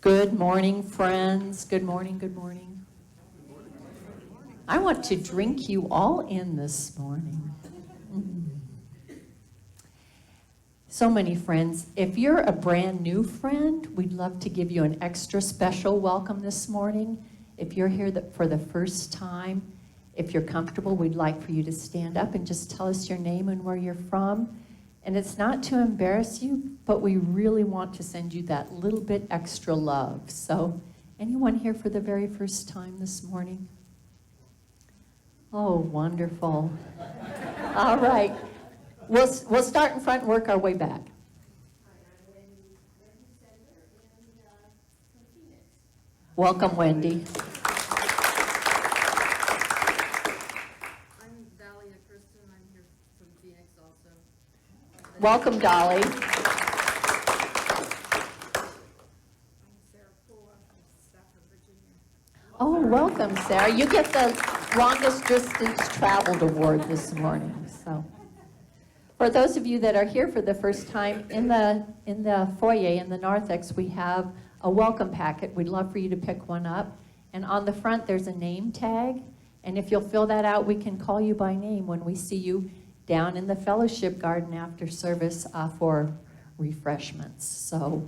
Good morning, friends. Good morning, good morning. I want to drink you all in this morning. So many friends. If you're a brand new friend, we'd love to give you an extra special welcome this morning. If you're here for the first time, if you're comfortable, we'd like for you to stand up and just tell us your name and where you're from. And it's not to embarrass you, but we really want to send you that little bit extra love. So, anyone here for the very first time this morning? Oh, wonderful. All right. We'll start in front and work our way back. Welcome, Wendy. Welcome, Dolly. Oh, welcome, Sarah. You get the longest distance traveled award this morning. So, for those of you that are here for the first time, in the foyer in the narthex, we have a welcome packet. We'd love for you to pick one up. And on the front, there's a name tag. And if you'll fill that out, we can call you by name when we see you down in the fellowship garden after service for refreshments. So,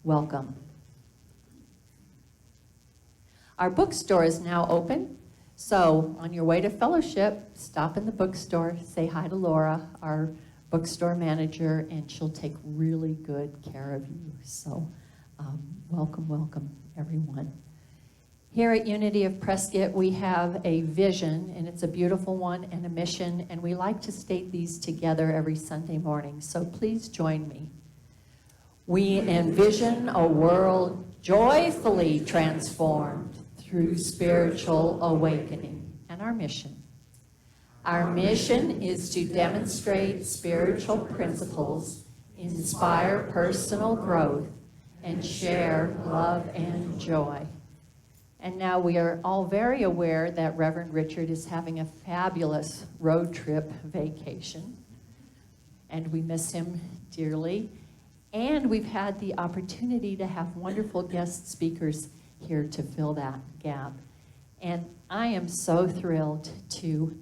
welcome. Our bookstore is now open. So, on your way to fellowship, stop in the bookstore, say hi to Laura, our bookstore manager, and she'll take really good care of you. So, welcome, welcome, everyone. Here at Unity of Prescott, we have a vision, and it's a beautiful one, and a mission, and we like to state these together every Sunday morning, so please join me. We envision a world joyfully transformed through spiritual awakening, and our mission. Our mission is to demonstrate spiritual principles, inspire personal growth, and share love and joy. And now we are all very aware that Reverend Richard is having a fabulous road trip vacation. And we miss him dearly. And we've had the opportunity to have wonderful guest speakers here to fill that gap. And I am so thrilled to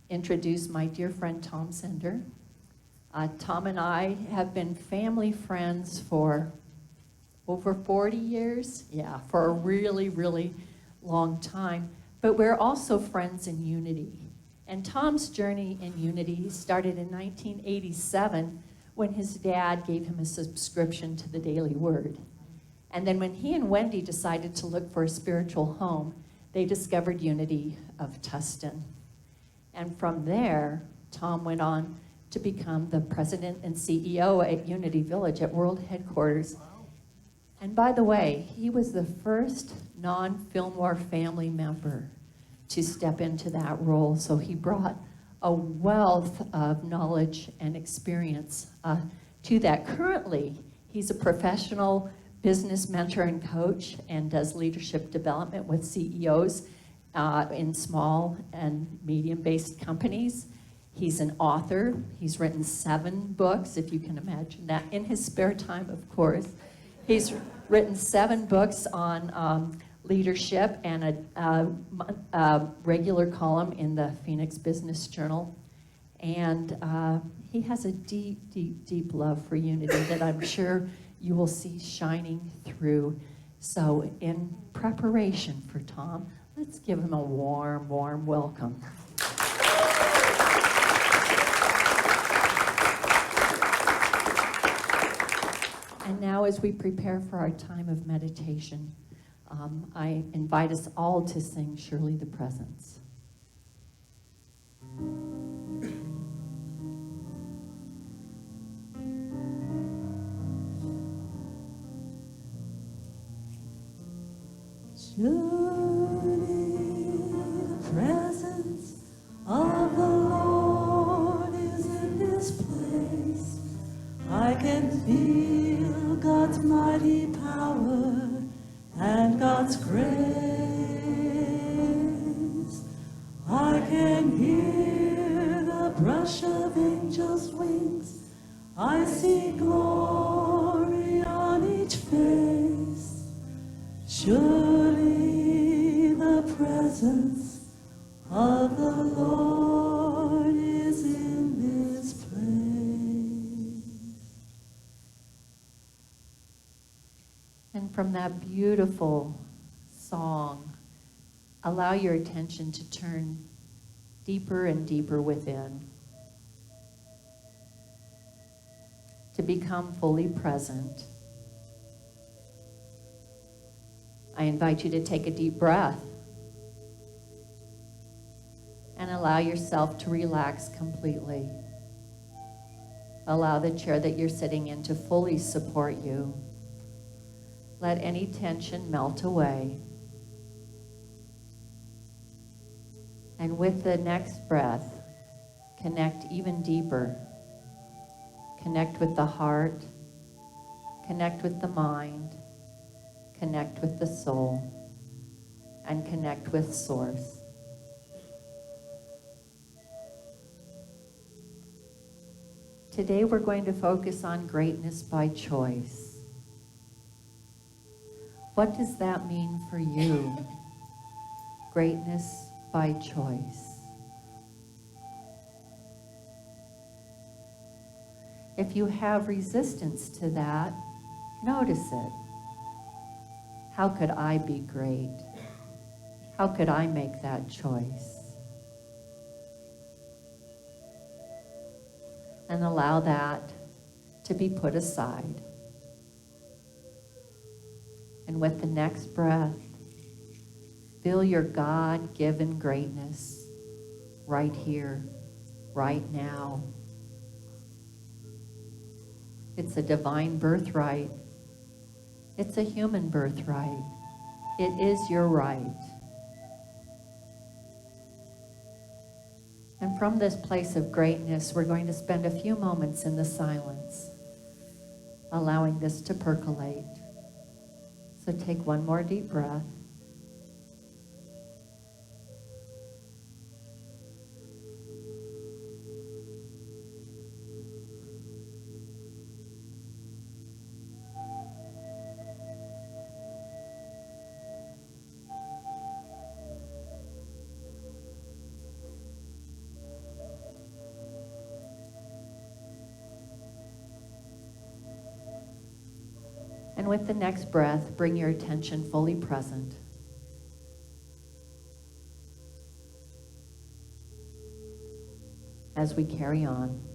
introduce my dear friend Tom Zender. Tom and I have been family friends for over 40 years? Yeah, for a really, really long time. But we're also friends in Unity. And Tom's journey in Unity started in 1987 when his dad gave him a subscription to the Daily Word. And then when he and Wendy decided to look for a spiritual home, they discovered Unity of Tustin. And from there, Tom went on to become the president and CEO at Unity Village at World Headquarters. And by the way, he was the first non-Fillmore family member to step into that role. So he brought a wealth of knowledge and experience to that. Currently, he's a professional business mentor and coach and does leadership development with CEOs in small and medium-based companies. He's an author. He's written 7 books, if you can imagine that, in his spare time, of course. He's written 7 books on leadership and a regular column in the Phoenix Business Journal. And he has a deep, deep, deep love for Unity that I'm sure you will see shining through. So in preparation for Tom, let's give him a warm, warm welcome. And now as we prepare for our time of meditation, I invite us all to sing Surely the Presence. Surely the presence of the Lord is in this place. I can feel God's mighty power and God's grace. I can hear the brush of angels' wings. I see glory on each face. Surely the presence of the Lord is in this place. And from that beautiful song, allow your attention to turn deeper and deeper within, to become fully present. I invite you to take a deep breath and allow yourself to relax completely. Allow the chair that you're sitting in to fully support you. Let any tension melt away. And with the next breath, connect even deeper. Connect with the heart, connect with the mind, connect with the soul, and connect with Source. Today we're going to focus on greatness by choice. What does that mean for you? Greatness by choice. If you have resistance to that, notice it. How could I be great? How could I make that choice? And allow that to be put aside. And with the next breath, feel your God-given greatness right here, right now. It's a divine birthright. It's a human birthright. It is your right. And from this place of greatness, we're going to spend a few moments in the silence, allowing this to percolate. So take one more deep breath. And with the next breath, bring your attention fully present. As we carry on.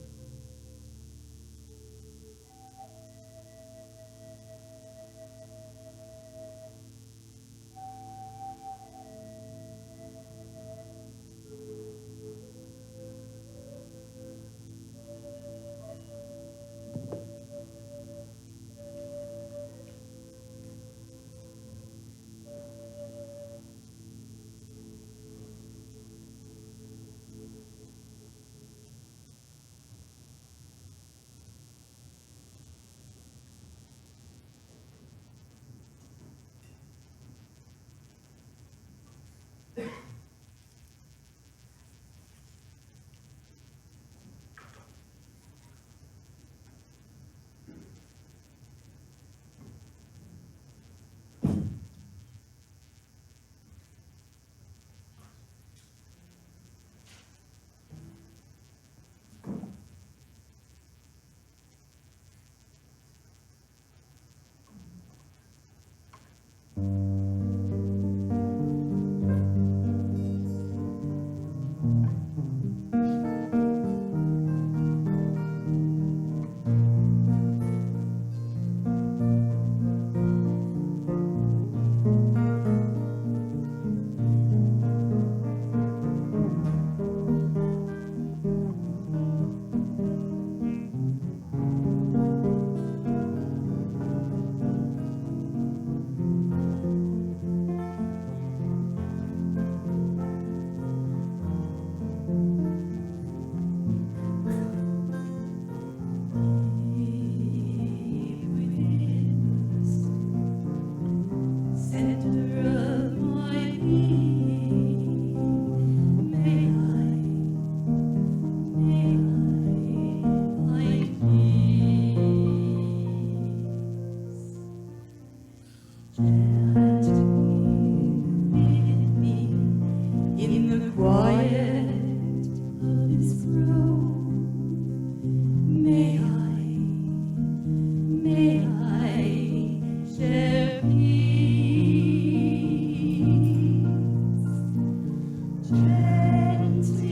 Gently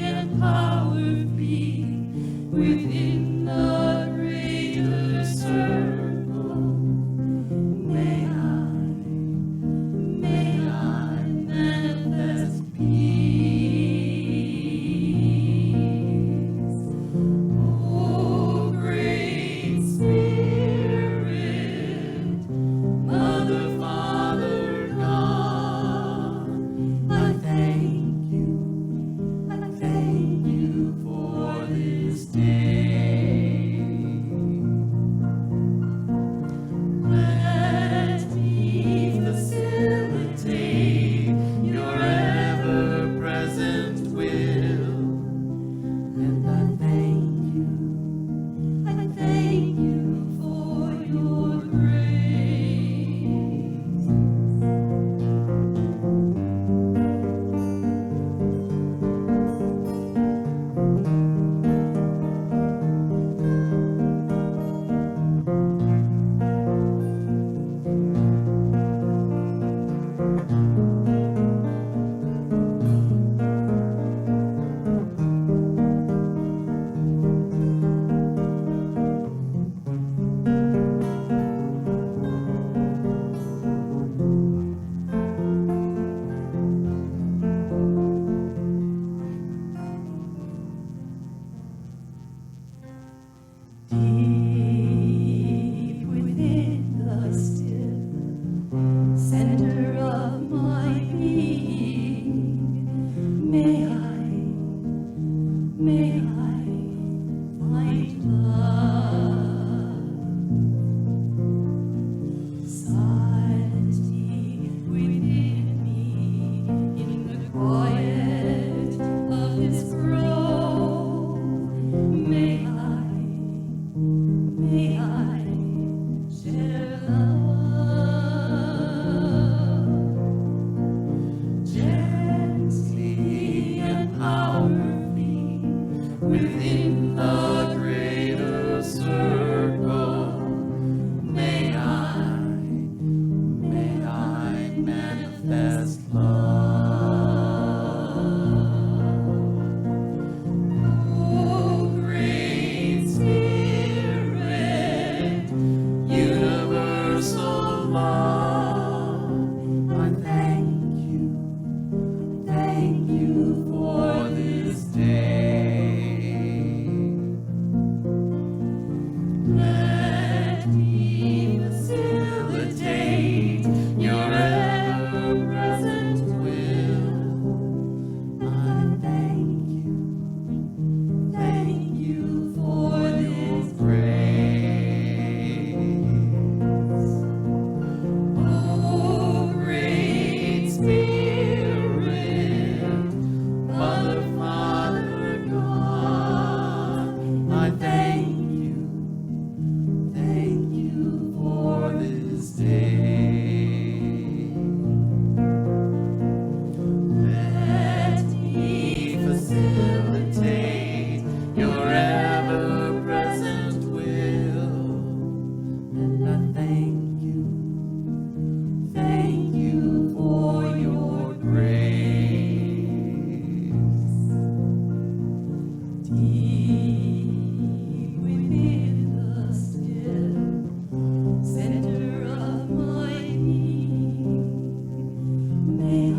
and powerfully within the greater circle, may I manifest peace. Oh, great Spirit, Mother, Father, God, I thank you for this day. Let me facilitate your ever-present will, and I thank you for your grace. Deep within the still center of my being, may I find love. Silently within me, in the quiet of this grove, may I share love. Gently and powerfully within the greater circle, may I manifest love. Oh, great Spirit, universal love, I thank you for this day. Let me facilitate your ever-present will. I thank you for this grace. Oh, great Spirit, Mother, Father, God, I thank you for this day. Let me facilitate your ever-present will, and I thank you for your grace. Deep within the still center of my being, may I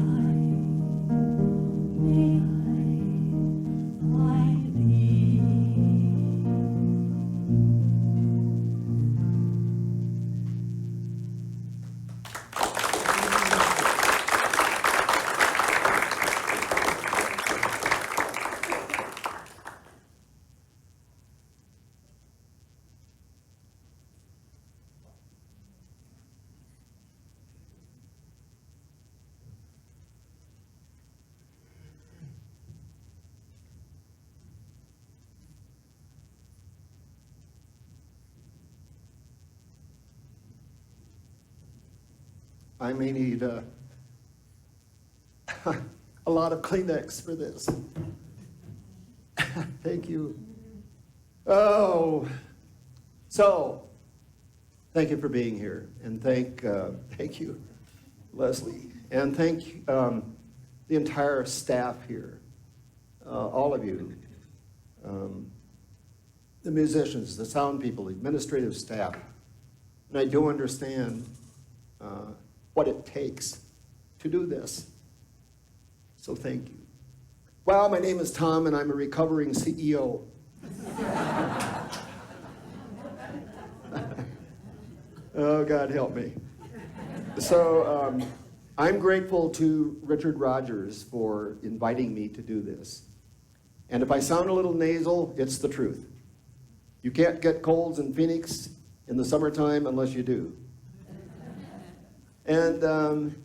find thee. I may need a lot of Kleenex for this. Thank you. Oh, so thank you for being here, and thank you, Leslie, and thank the entire staff here, all of you, the musicians, the sound people, the administrative staff. And I do understand what it takes to do this. So thank you. Well, my name is Tom, and I'm a recovering CEO. Oh, God help me. So I'm grateful to Richard Rogers for inviting me to do this. And if I sound a little nasal, it's the truth. You can't get colds in Phoenix in the summertime unless you do. And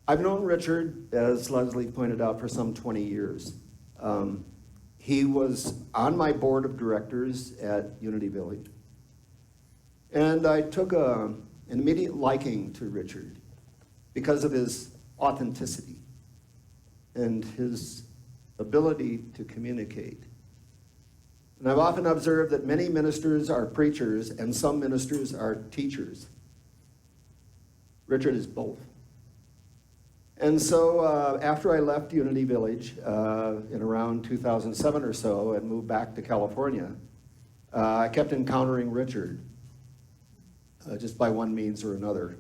I've known Richard, as Leslie pointed out, for some 20 years. He was on my board of directors at Unity Village. And I took an immediate liking to Richard because of his authenticity and his ability to communicate. And I've often observed that many ministers are preachers and some ministers are teachers. Richard is both. And so after I left Unity Village in around 2007 or so and moved back to California, I kept encountering Richard just by one means or another.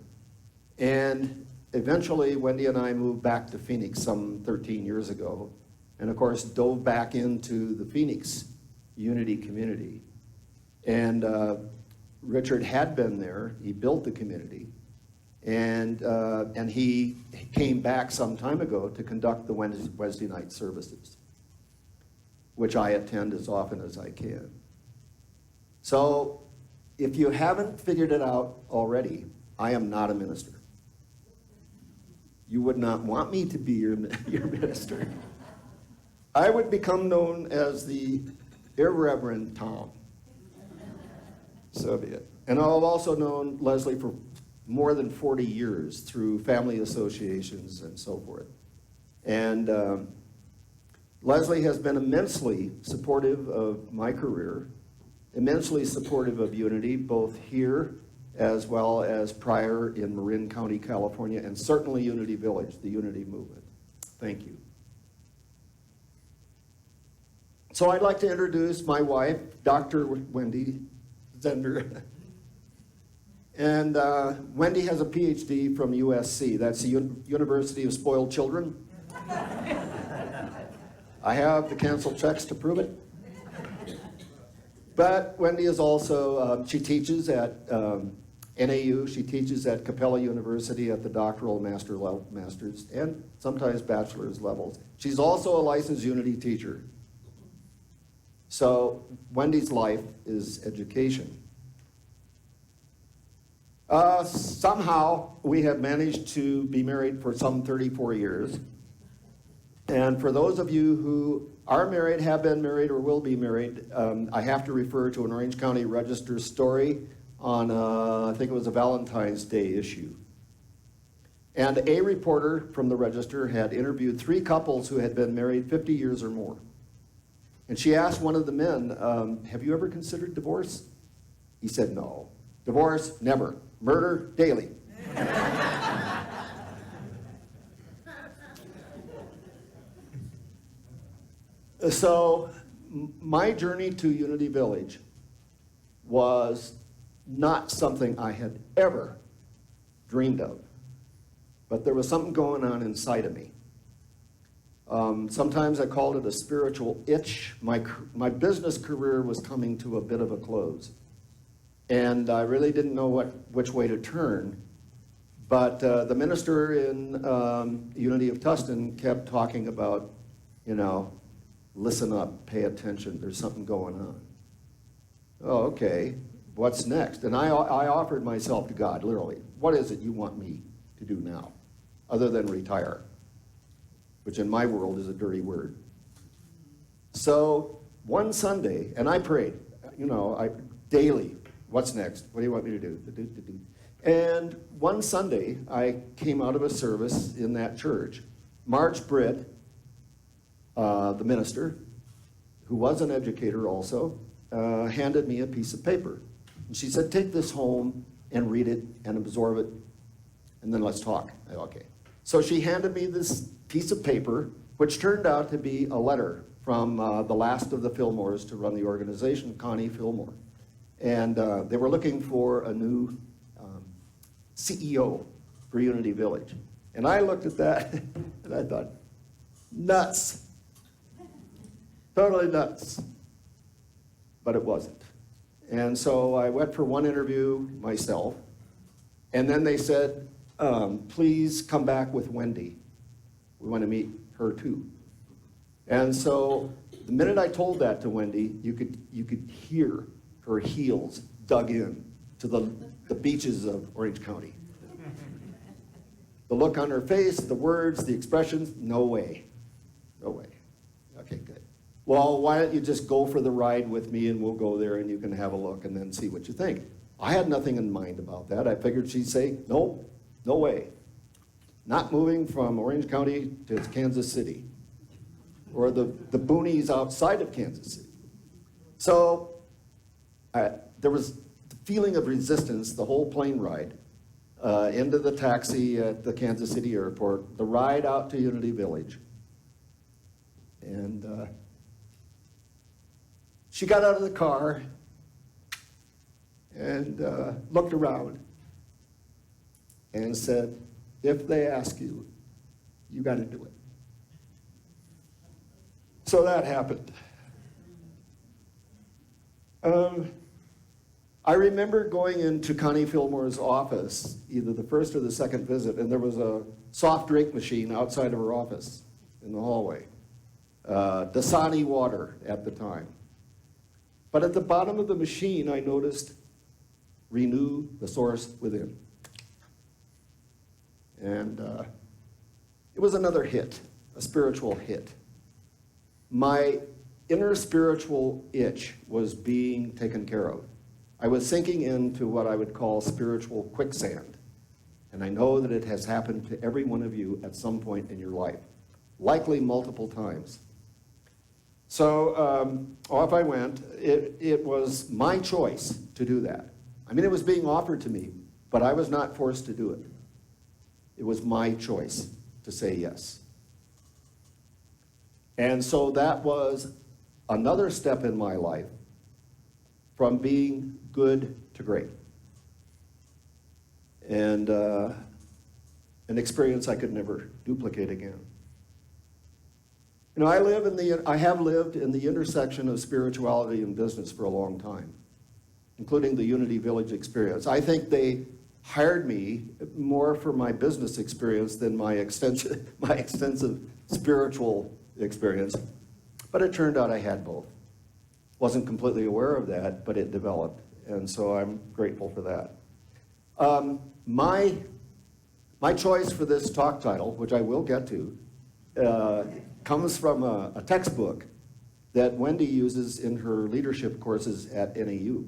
And eventually Wendy and I moved back to Phoenix some 13 years ago, and of course dove back into the Phoenix Unity community. And Richard had been there, he built the community, and he came back some time ago to conduct the Wednesday night services, which I attend as often as I can. So if you haven't figured it out already, I am not a minister. You would not want me to be your minister. I would become known as the Irreverend Tom. So be it. And I've also known Leslie for more than 40 years through family associations and so forth. And Leslie has been immensely supportive of my career, immensely supportive of Unity, both here as well as prior in Marin County, California, and certainly Unity Village, the Unity movement. Thank you. So I'd like to introduce my wife, Dr. Wendy Zender. And Wendy has a PhD from USC. That's the University of Spoiled Children. I have the canceled checks to prove it. But Wendy is also, she teaches at NAU, she teaches at Capella University at the doctoral master's and sometimes bachelor's levels. She's also a licensed Unity teacher. So Wendy's life is education. Somehow we have managed to be married for some 34 years. And for those of you who are married, have been married, or will be married, I have to refer to an Orange County Register story on, I think it was a Valentine's Day issue. And a reporter from the Register had interviewed 3 couples who had been married 50 years or more. And she asked one of the men, have you ever considered divorce? He said, no. Divorce, never. Murder, daily. So my journey to Unity Village was not something I had ever dreamed of, but there was something going on inside of me. Sometimes I called it a spiritual itch. My business career was coming to a bit of a close, and I really didn't know which way to turn. But the minister in Unity of Tustin kept talking about, listen up, pay attention, there's something going on. Oh, okay, what's next? And I offered myself to God, literally. What is it you want me to do now, other than retire? Which in my world is a dirty word. So one Sunday, and I prayed, daily, what's next? What do you want me to do? And one Sunday, I came out of a service in that church. Marge Britt, the minister, who was an educator also, handed me a piece of paper. And she said, take this home and read it and absorb it, and then let's talk. Okay. So she handed me this piece of paper, which turned out to be a letter from the last of the Fillmores to run the organization, Connie Fillmore. And they were looking for a new CEO for Unity Village. And I looked at that and I thought, nuts. Totally nuts. But it wasn't. And so I went for one interview myself. And then they said, please come back with Wendy. We want to meet her too. And so the minute I told that to Wendy, you could hear her heels dug in to the beaches of Orange County. The look on her face, the words, the expressions, no way. No way. Okay, good. Well, why don't you just go for the ride with me and we'll go there and you can have a look and then see what you think. I had nothing in mind about that. I figured she'd say, no, no way. Not moving from Orange County to Kansas City or the boonies outside of Kansas City. So there was the feeling of resistance the whole plane ride, into the taxi at the Kansas City airport, the ride out to Unity Village. And she got out of the car and looked around and said, if they ask you, you got to do it. So that happened. I remember going into Connie Fillmore's office, either the first or the second visit, and there was a soft drink machine outside of her office in the hallway. Dasani water at the time. But at the bottom of the machine, I noticed, renew the source within. And it was another hit, a spiritual hit. My inner spiritual itch was being taken care of. I was sinking into what I would call spiritual quicksand. And I know that it has happened to every one of you at some point in your life, likely multiple times. So off I went. It was my choice to do that. I mean, it was being offered to me, but I was not forced to do it. It was my choice to say yes. And so that was another step in my life from being good to great. And an experience I could never duplicate again. You know, I have lived in the intersection of spirituality and business for a long time, including the Unity Village experience. I think they hired me more for my business experience than my extensive spiritual experience. But it turned out I had both. Wasn't completely aware of that, but it developed. And so I'm grateful for that. My choice for this talk title, which I will get to, comes from a textbook that Wendy uses in her leadership courses at NAU.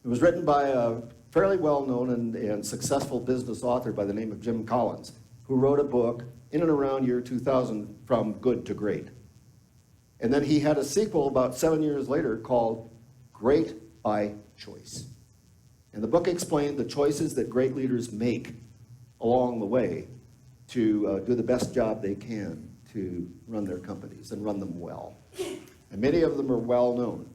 It was written by a fairly well-known and successful business author by the name of Jim Collins, who wrote a book in and around year 2000, From Good to Great. And then he had a sequel about 7 years later called Great by Choice. And the book explained the choices that great leaders make along the way to do the best job they can to run their companies and run them well. And many of them are well known.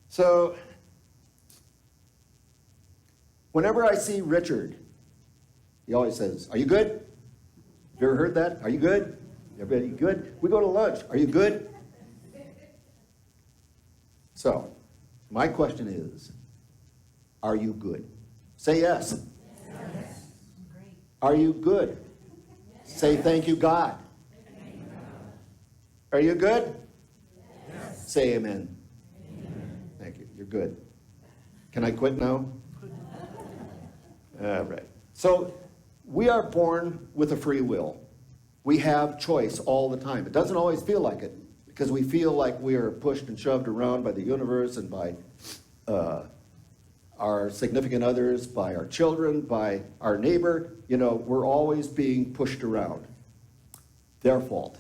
So, whenever I see Richard, he always says, "Are you good? You ever heard that? Are you good? Everybody good? We go to lunch. Are you good?" So, my question is, are you good? Say yes. Yes. Great. Are you good? Yes. Say thank you, God. Thank you, God. Are you good? Yes. Say amen. Amen. Thank you. You're good. Can I quit now? All right. So, we are born with a free will. We have choice all the time. It doesn't always feel like it because we feel like we are pushed and shoved around by the universe and by our significant others, by our children, by our neighbor. You know, we're always being pushed around. Their fault.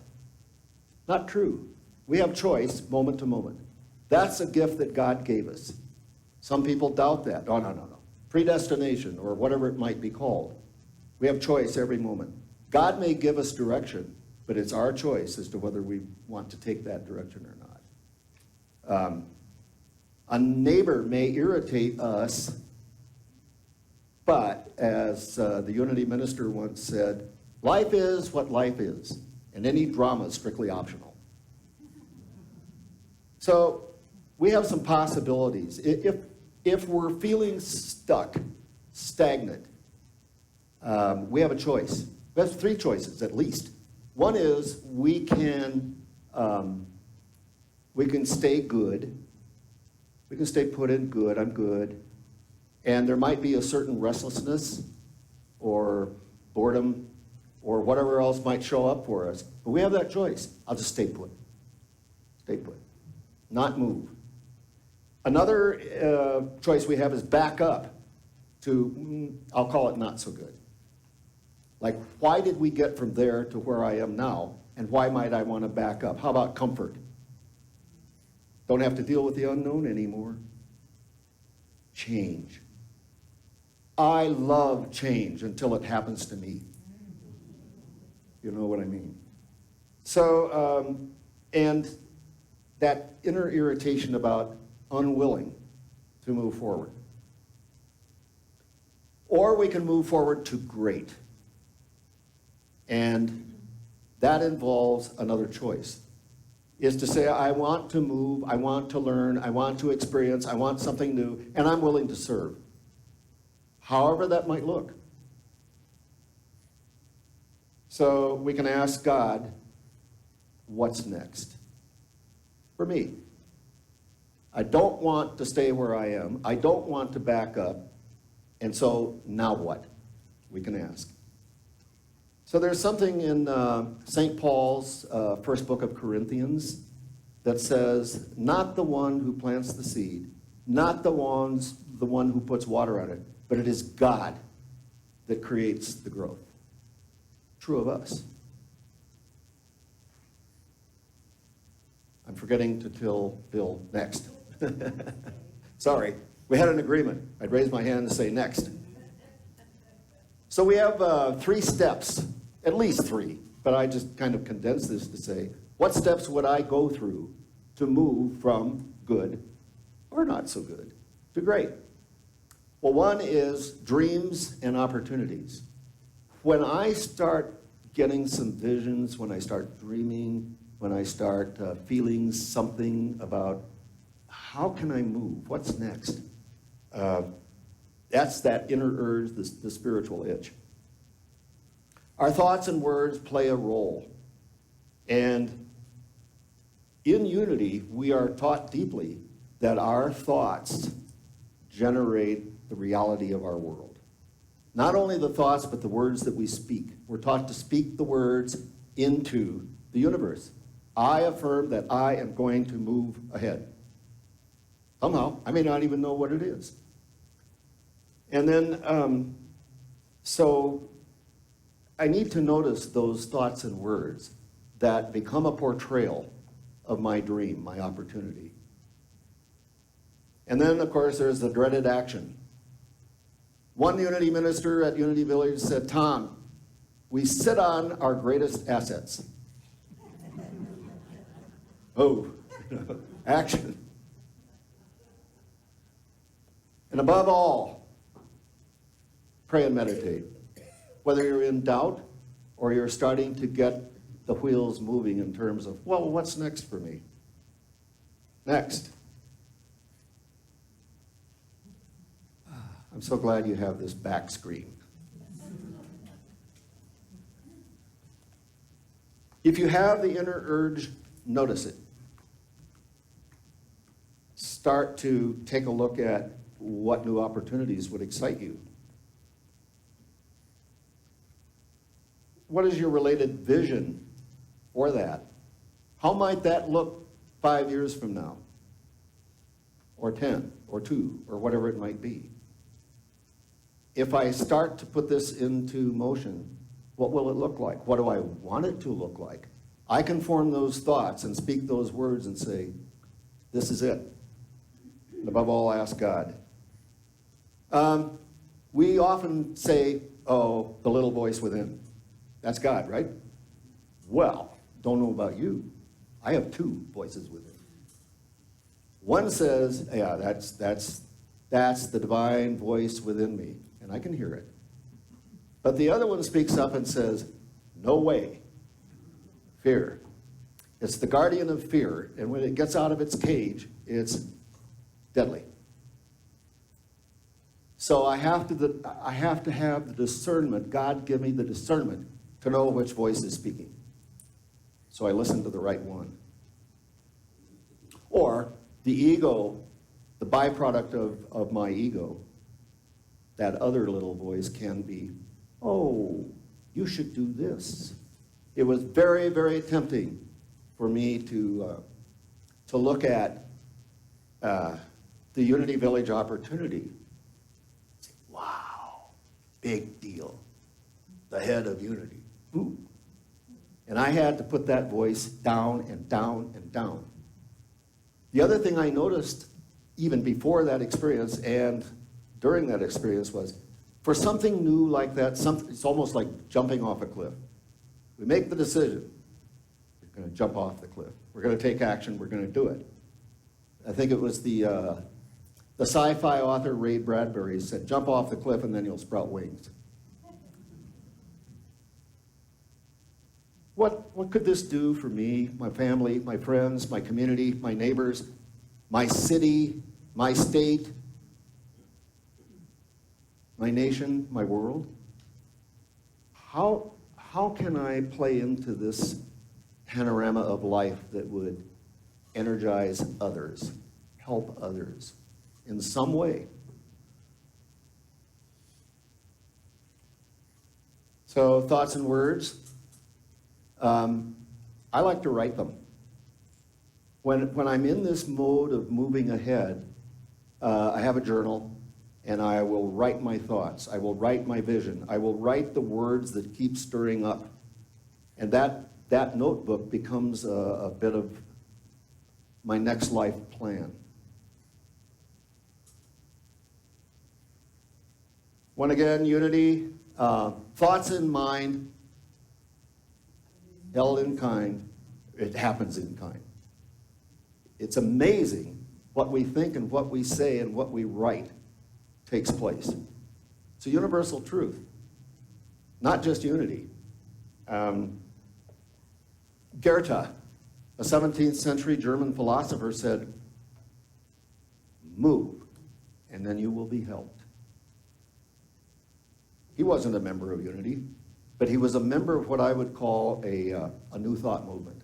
Not true. We have choice moment to moment. That's a gift that God gave us. Some people doubt that. Oh, no. Predestination, or whatever it might be called. We have choice every moment. God may give us direction, but it's our choice as to whether we want to take that direction or not. A neighbor may irritate us, but as the Unity minister once said, life is what life is, and any drama is strictly optional. So we have some possibilities. If we're feeling stuck, stagnant, we have a choice. We have 3 choices at least. One is we can stay good. We can stay put in good, I'm good. And there might be a certain restlessness or boredom or whatever else might show up for us. But we have that choice. I'll just stay put. Stay put. Not move. Another choice we have is back up to, I'll call it not so good. Like, why did we get from there to where I am now? And why might I want to back up? How about comfort? Don't have to deal with the unknown anymore. Change. I love change until it happens to me. You know what I mean? So, and that inner irritation about unwilling to move forward. Or we can move forward to great. And that involves another choice. Is to say, I want to move, I want to learn, I want to experience, I want something new, and I'm willing to serve. However that might look. So we can ask God, what's next? For me, I don't want to stay where I am. I don't want to back up. And so now what? We can ask. So there's something in St. Paul's first book of Corinthians that says, not the one who plants the seed, not the one who puts water on it, but it is God that creates the growth. True of us. I'm forgetting to tell Bill next. Sorry, we had an agreement. I'd raise my hand and say next. So we have 3 steps. At least 3, but I just kind of condensed this to say, what steps would I go through to move from good or not so good to great? Well, one is dreams and opportunities. When I start getting some visions, when I start dreaming, when I start feeling something about how can I move, what's next? That's that inner urge, the spiritual itch. Our thoughts and words play a role. And in Unity, we are taught deeply that our thoughts generate the reality of our world. Not only the thoughts, but the words that we speak. We're taught to speak the words into the universe. I affirm that I am going to move ahead. Somehow, I may not even know what it is. And then, so I need to notice those thoughts and words that become a portrayal of my dream, my opportunity. And then, of course, there's the dreaded action. One Unity minister at Unity Village said, Tom, we sit on our greatest assets. Oh, action. And above all, pray and meditate. Whether you're in doubt or you're starting to get the wheels moving in terms of, well, what's next for me? Next. I'm so glad you have this back screen. If you have the inner urge, notice it. Start to take a look at what new opportunities would excite you. What is your related vision for that? How might that look 5 years from now? Or 10, or 2, or whatever it might be. If I start to put this into motion, what will it look like? What do I want it to look like? I can form those thoughts and speak those words and say, this is it. And above all, ask God. We often say, oh, the little voice within. That's God, right? Well, don't know about you. I have two voices within. One says, yeah, that's the divine voice within me, and I can hear it. But the other one speaks up and says, no way. Fear. It's the guardian of fear, and when it gets out of its cage, it's deadly. So I have to have the discernment. God give me the discernment to know which voice is speaking. So I listen to the right one. Or the ego, the byproduct of my ego, that other little voice can be, oh, you should do this. It was very, very tempting for me to look at the Unity Village opportunity. Wow, big deal. The head of Unity. Ooh. And I had to put that voice down and down and down. The other thing I noticed even before that experience and during that experience was, for something new like that, it's almost like jumping off a cliff. We make the decision, we're going to jump off the cliff. We're going to take action, we're going to do it. I think it was the sci-fi author Ray Bradbury said, jump off the cliff and then you'll sprout wings. What could this do for me, my family, my friends, my community, my neighbors, my city, my state, my nation, my world? How can I play into this panorama of life that would energize others, help others in some way? So, thoughts and words. I like to write them. When I'm in this mode of moving ahead, I have a journal, and I will write my thoughts. I will write my vision. I will write the words that keep stirring up. And that notebook becomes a bit of my next life plan. When again, unity, thoughts in mind, held in kind, it happens in kind. It's amazing what we think and what we say and what we write takes place. It's a universal truth, not just unity. Goethe, a 17th century German philosopher, said, move, and then you will be helped. He wasn't a member of Unity, but he was a member of what I would call a New Thought movement.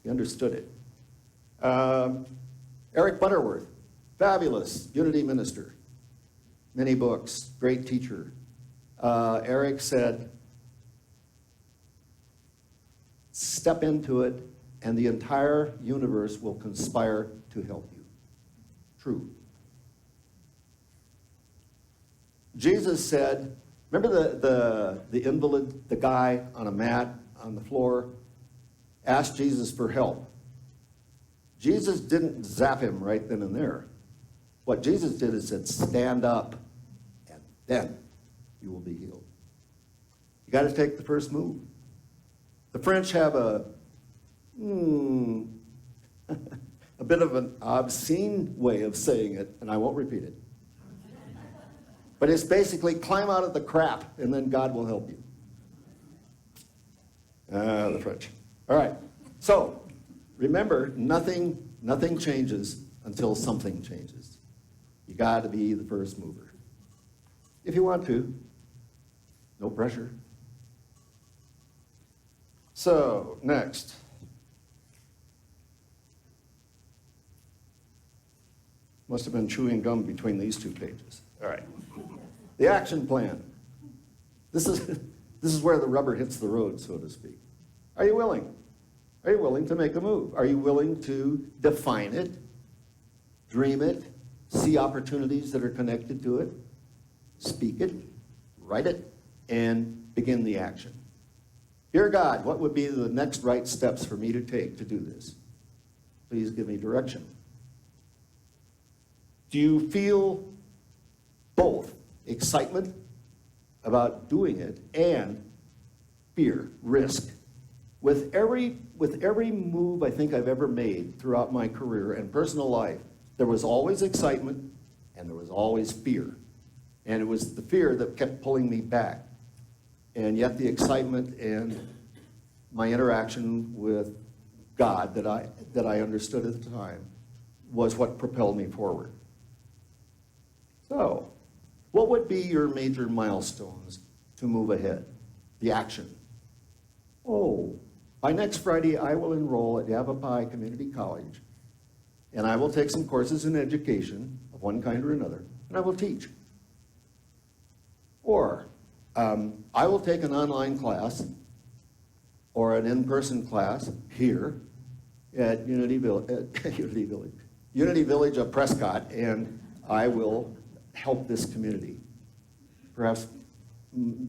He understood it. Eric Butterworth, fabulous Unity minister, many books, great teacher. Eric said, step into it, and the entire universe will conspire to help you. True. Jesus said, remember the invalid, the guy on a mat on the floor, asked Jesus for help. Jesus didn't zap him right then and there. What Jesus did is said, stand up, and then you will be healed. You got to take the first move. The French have a bit of an obscene way of saying it, and I won't repeat it. But it's basically climb out of the crap, and then God will help you. The French. All right. So, remember, nothing changes until something changes. You got to be the first mover. If you want to. No pressure. So, next. Must have been chewing gum between these two pages. All right. The action plan. This is where the rubber hits the road, so to speak. Are you willing? Are you willing to make a move? Are you willing to define it, dream it, see opportunities that are connected to it, speak it, write it, and begin the action? Dear God, what would be the next right steps for me to take to do this? Please give me direction. Do you feel both excitement about doing it and fear, risk. With every move I think I've ever made throughout my career and personal life, there was always excitement and there was always fear. And it was the fear that kept pulling me back. And yet the excitement and my interaction with God that I understood at the time was what propelled me forward. So, what would be your major milestones to move ahead? The action. Oh, by next Friday I will enroll at Yavapai Community College, and I will take some courses in education of one kind or another, and I will teach. Or, I will take an online class or an in-person class here at Unity Village of Prescott, and I will help this community, perhaps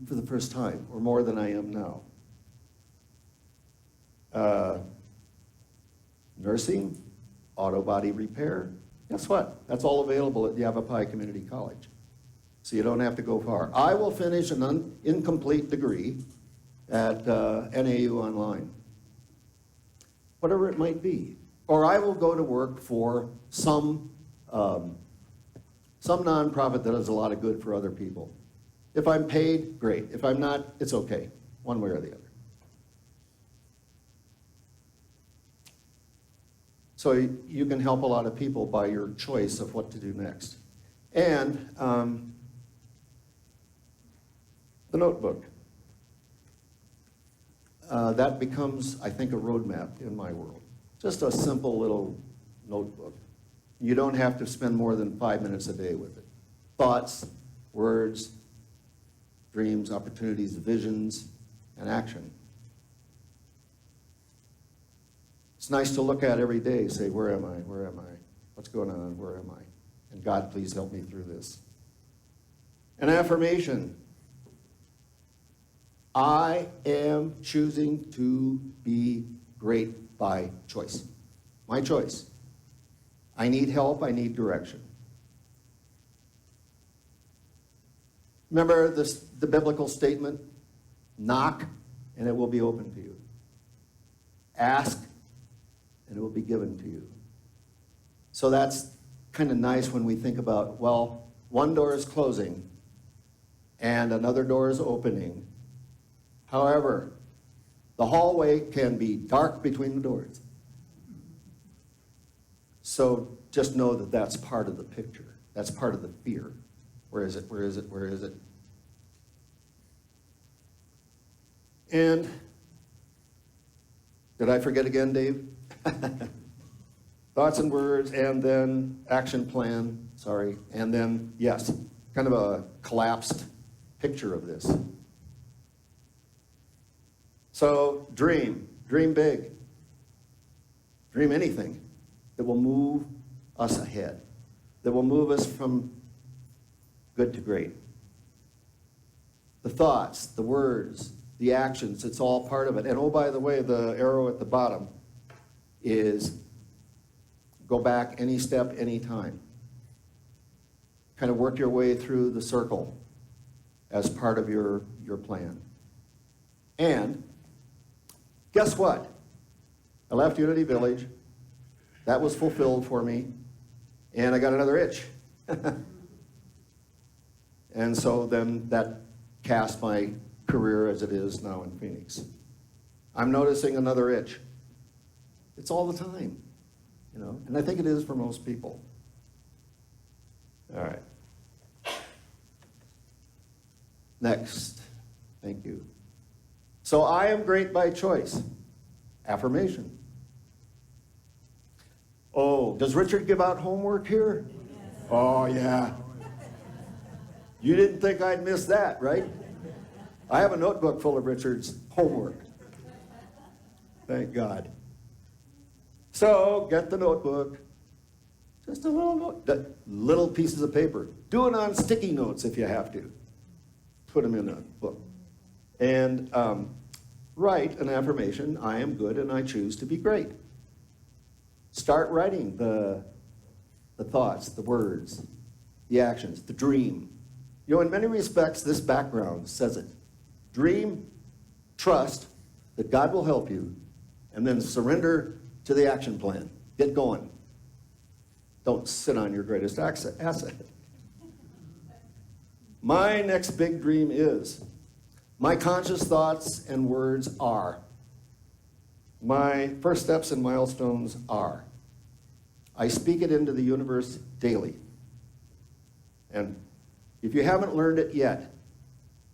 for the first time, or more than I am now. Nursing, auto body repair, guess what? That's all available at Yavapai Community College. So you don't have to go far. I will finish an incomplete degree at NAU Online, whatever it might be. Or I will go to work for some nonprofit that does a lot of good for other people. If I'm paid, great. If I'm not, it's okay, one way or the other. So you can help a lot of people by your choice of what to do next. And the notebook. That becomes, I think, a roadmap in my world. Just a simple little notebook. You don't have to spend more than 5 minutes a day with it. Thoughts, words, dreams, opportunities, visions, and action. It's nice to look at every day, say, where am I? Where am I? What's going on? Where am I? And God, please help me through this. An affirmation. I am choosing to be great by choice. My choice. I need help. I need direction. Remember the biblical statement? Knock, and it will be open to you. Ask, and it will be given to you. So that's kind of nice when we think about, well, one door is closing, and another door is opening. However, the hallway can be dark between the doors. So just know that that's part of the picture. That's part of the fear. Where is it? Where is it? Where is it? And did I forget again, Dave? Thoughts and words, and then action plan, sorry. And then, yes, kind of a collapsed picture of this. So dream big. Dream anything that will move us ahead, that will move us from good to great. The thoughts, the words, the actions, it's all part of it. And oh, by the way, the arrow at the bottom is go back any step, any time. Kind of work your way through the circle as part of your plan. And guess what? I left Unity Village. That was fulfilled for me. And I got another itch. And so then that cast my career as it is now in Phoenix. I'm noticing another itch. It's all the time, you know, and I think it is for most people. All right. Next. Thank you. So I am great by choice. Affirmation. Oh, does Richard give out homework here? Yes. Oh, yeah. You didn't think I'd miss that, right? I have a notebook full of Richard's homework. Thank God. So, get the notebook. Just a little pieces of paper. Do it on sticky notes if you have to. Put them in a book. And write an affirmation. I am good and I choose to be great. Start writing the thoughts, the words, the actions, the dream. You know, in many respects, this background says it. Dream, trust that God will help you, and then surrender to the action plan. Get going. Don't sit on your greatest asset. My next big dream is, my conscious thoughts and words are. My first steps and milestones are. I speak it into the universe daily. And if you haven't learned it yet,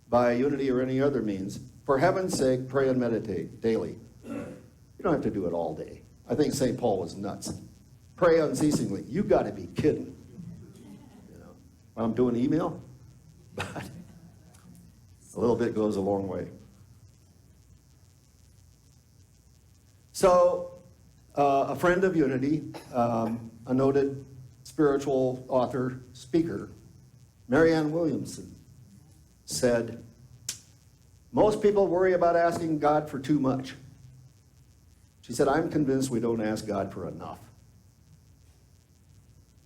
by Unity or any other means, for heaven's sake, pray and meditate daily. You don't have to do it all day. I think St. Paul was nuts. Pray unceasingly. You got to be kidding. You know, I'm doing email, but a little bit goes a long way. So, a friend of Unity, a noted spiritual author, speaker, Marianne Williamson, said, most people worry about asking God for too much. She said, I'm convinced we don't ask God for enough.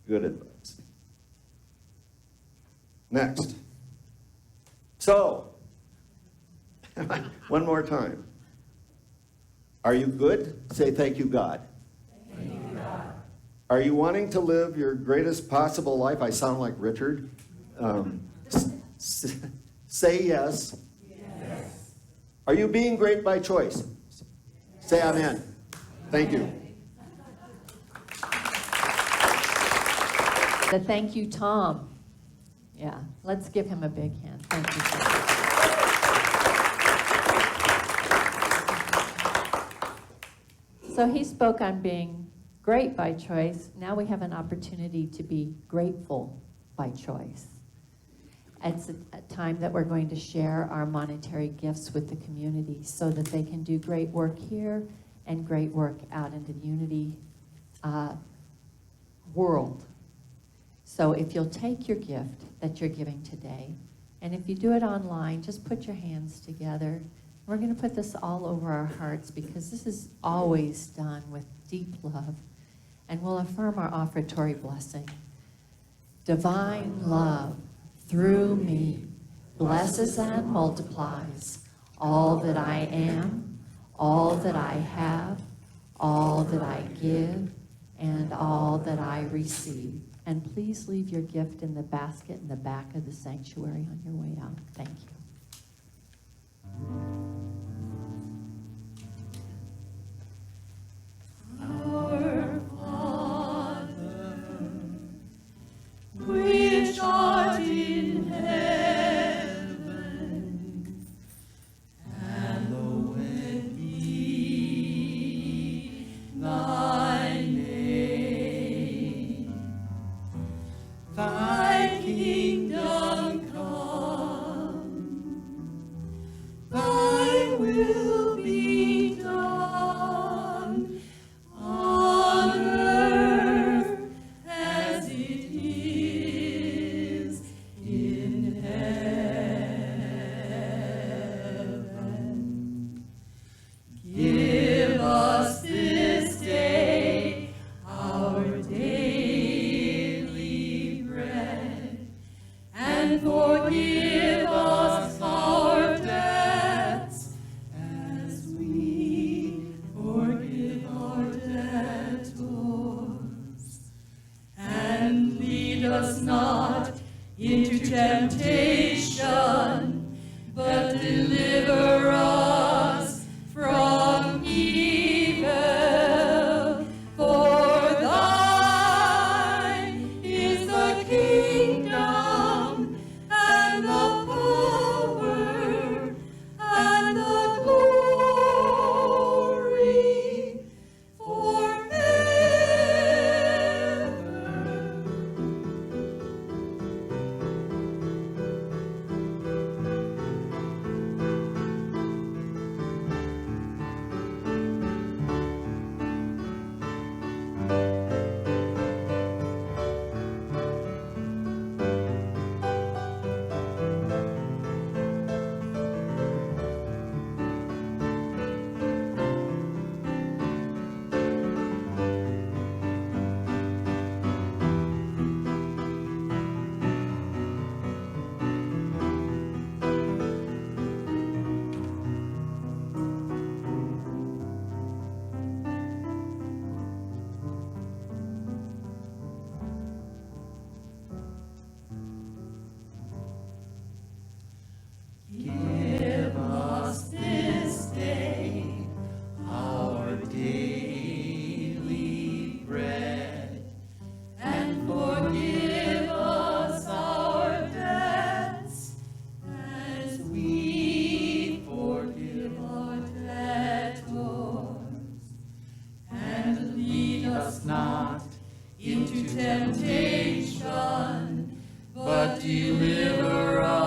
Good advice. Next. So, one more time. Are you good? Say thank you, God. Thank you, God. Are you wanting to live your greatest possible life? I sound like Richard. Say yes. Yes. Are you being great by choice? Say amen. Thank you. The thank you, Tom. Yeah, let's give him a big hand. Thank you, Tom. So he spoke on being great by choice. Now we have an opportunity to be grateful by choice. It's a time that we're going to share our monetary gifts with the community so that they can do great work here and great work out into the Unity world. So if you'll take your gift that you're giving today, and if you do it online, just put your hands together. We're going to put this all over our hearts because this is always done with deep love. And we'll affirm our offertory blessing. Divine love through me blesses and multiplies all that I am, all that I have, all that I give, and all that I receive. And please leave your gift in the basket in the back of the sanctuary on your way out. Thank you. Our Father, which art in heaven, hallowed be thy name. Thy kingdom come, thy temptation, but deliver us